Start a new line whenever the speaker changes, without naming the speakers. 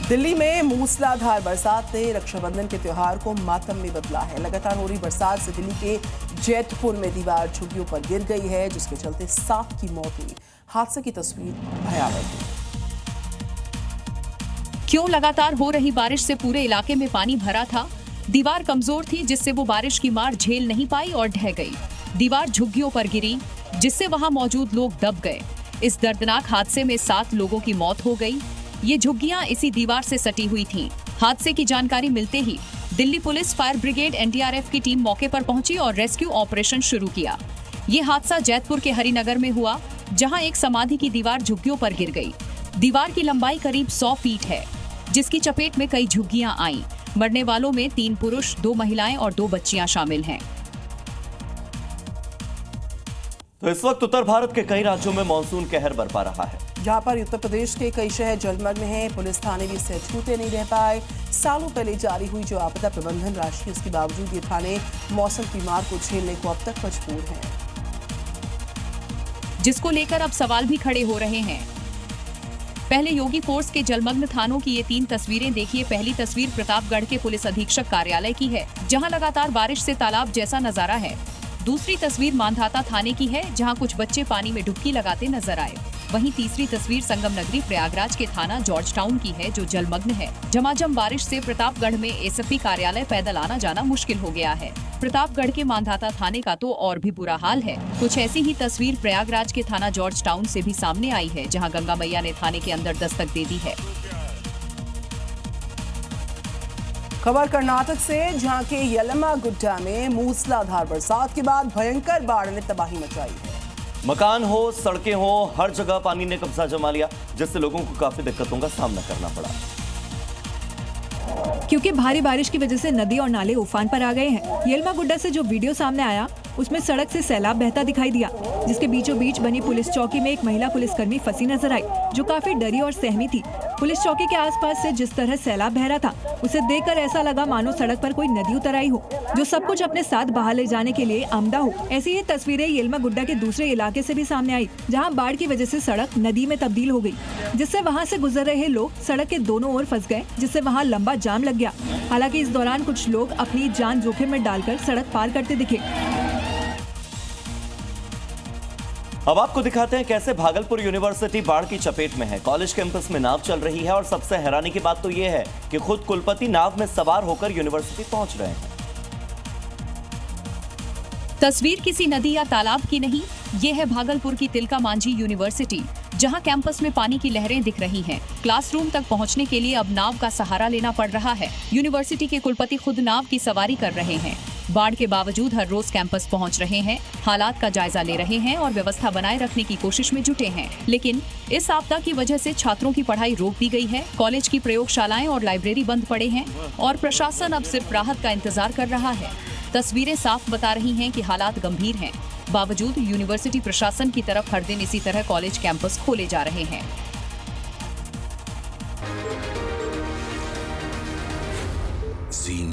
दिल्ली में मूसलाधार बरसात ने रक्षाबंधन के त्योहार को मातम में बदला है। लगातार हो रही बरसात से दिल्ली के जैतपुर में दीवार झुग्गियों पर गिर गई है, जिसके चलते 7 की मौत हुई। हादसे की तस्वीर भयावह थी।
क्यों लगातार हो रही बारिश से पूरे इलाके में पानी भरा था। दीवार कमजोर थी, जिससे वो बारिश की मार झेल नहीं पाई और ढह गई। दीवार झुग्गियों पर गिरी, जिससे वहां मौजूद लोग दब गए। इस दर्दनाक हादसे में 7 लोगों की मौत हो गई। ये झुग्गियां इसी दीवार से सटी हुई थीं। हादसे की जानकारी मिलते ही Delhi police, fire brigade, NDRF की टीम मौके पर पहुंची और रेस्क्यू ऑपरेशन शुरू किया। ये हादसा जैतपुर के हरिनगर में हुआ, जहां एक समाधि की दीवार झुग्गियों पर गिर गई। दीवार की लंबाई करीब 100 फीट है, जिसकी चपेट में कई झुग्गियां आईं। मरने वालों में 3 पुरुष, 2 महिलाएं और 2 बच्चियां शामिल हैं।
तो इस वक्त उत्तर भारत के कई राज्यों में मानसून कहर बरपा रहा है।
जहां पर उत्तर प्रदेश के कई शहर जलमग्न हैं, पुलिस थाने भी इससे छूटे नहीं रह पाए। सालों पहले जारी हुई जो आपदा प्रबंधन राशि, उसके बावजूद ये थाने मौसम की मार को झेलने को अब तक मजबूर हैं,
जिसको लेकर अब सवाल भी खड़े हो रहे हैं। पहले योगी फोर्स के जलमग्न थानों की ये 3 तस्वीरें देखिए। पहली तस्वीर प्रतापगढ़ के पुलिस अधीक्षक कार्यालय की है, जहां लगातार बारिश से तालाब जैसा नजारा है। दूसरी तस्वीर मांधाता थाने की है, जहां कुछ बच्चे पानी में डुबकी लगाते नजर आए। वहीं तीसरी तस्वीर संगम नगरी प्रयागराज के थाना जॉर्ज टाउन की है, जो जलमग्न है। झमाझम बारिश से प्रतापगढ़ में एसएसपी कार्यालय पैदल आना जाना मुश्किल हो गया है। प्रतापगढ़ के मांधाता थाने का तो और भी बुरा हाल है। कुछ ऐसी ही तस्वीर प्रयागराज के थाना जॉर्ज टाउन से भी सामने आई है, जहां गंगा मैया ने थाने के अंदर दस्तक दे दी है।
खबर कर्नाटक से, जहां के यलमागुड्डा में मूसलाधार बरसात के बाद भयंकर बाढ़ ने तबाही मचाई है।
मकान हो, सड़कें हो, हर जगह पानी ने कब्जा जमा लिया, जिससे लोगों को काफी दिक्कतों का सामना करना पड़ा।
क्योंकि भारी बारिश की वजह से नदी और नाले उफान पर आ गए हैं। यलमागुड्डा से जो वीडियो सामने आया, उसमें सड़क से सैलाब बहता दिखाई दिया, जिसके बीचों बीच बनी पुलिस चौकी में एक महिला पुलिसकर्मी फंसी नजर आई, जो काफी डरी और सहमी थी। पुलिस चौकी के आसपास से जिस तरह सैलाब बह रहा था, उसे देखकर ऐसा लगा मानो सड़क पर कोई नदी उतर आई हो, जो सब कुछ अपने साथ बहा ले जाने के लिए आमदा हो। ऐसी ही तस्वीरें यलमागुड्डा के दूसरे इलाके से भी सामने आई, जहां बाढ़ की वजह से सड़क नदी में तब्दील हो गई, जिससे वहां से गुजर रहे लोग सड़क के दोनों ओर फंस गए, जिससे वहां लंबा जाम लग गया। हालांकि इस दौरान कुछ लोग अपनी जान जोखिम में डालकर सड़क पार करते दिखे।
अब आपको दिखाते हैं कैसे भागलपुर यूनिवर्सिटी बाढ़ की चपेट में है। कॉलेज कैंपस में नाव चल रही है और सबसे हैरानी की बात तो यह है कि खुद कुलपति नाव में सवार होकर यूनिवर्सिटी पहुंच रहे हैं।
तस्वीर किसी नदी या तालाब की नहीं, ये है भागलपुर की तिलका मांझी यूनिवर्सिटी, जहां कैंपस में पानी की लहरें दिख रही हैं। क्लासरूम तक पहुंचने के लिए अब नाव का सहारा लेना पड़ रहा है। यूनिवर्सिटी के कुलपति खुद नाव की सवारी कर रहे हैं। बाढ़ के बावजूद हर रोज कैंपस पहुंच रहे हैं, हालात का जायजा ले रहे हैं और व्यवस्था बनाए रखने की कोशिश में जुटे हैं। लेकिन इस आपदा की वजह से छात्रों की पढ़ाई रोक दी गई है। कॉलेज की प्रयोगशालाएं और लाइब्रेरी बंद पड़े हैं और प्रशासन अब सिर्फ राहत का इंतजार कर रहा है। तस्वीरें साफ बता रही हैं कि हालात गंभीर हैं। बावजूद यूनिवर्सिटी प्रशासन की तरफ हर दिन इसी तरह कॉलेज कैंपस खोले जा रहे हैं।
जी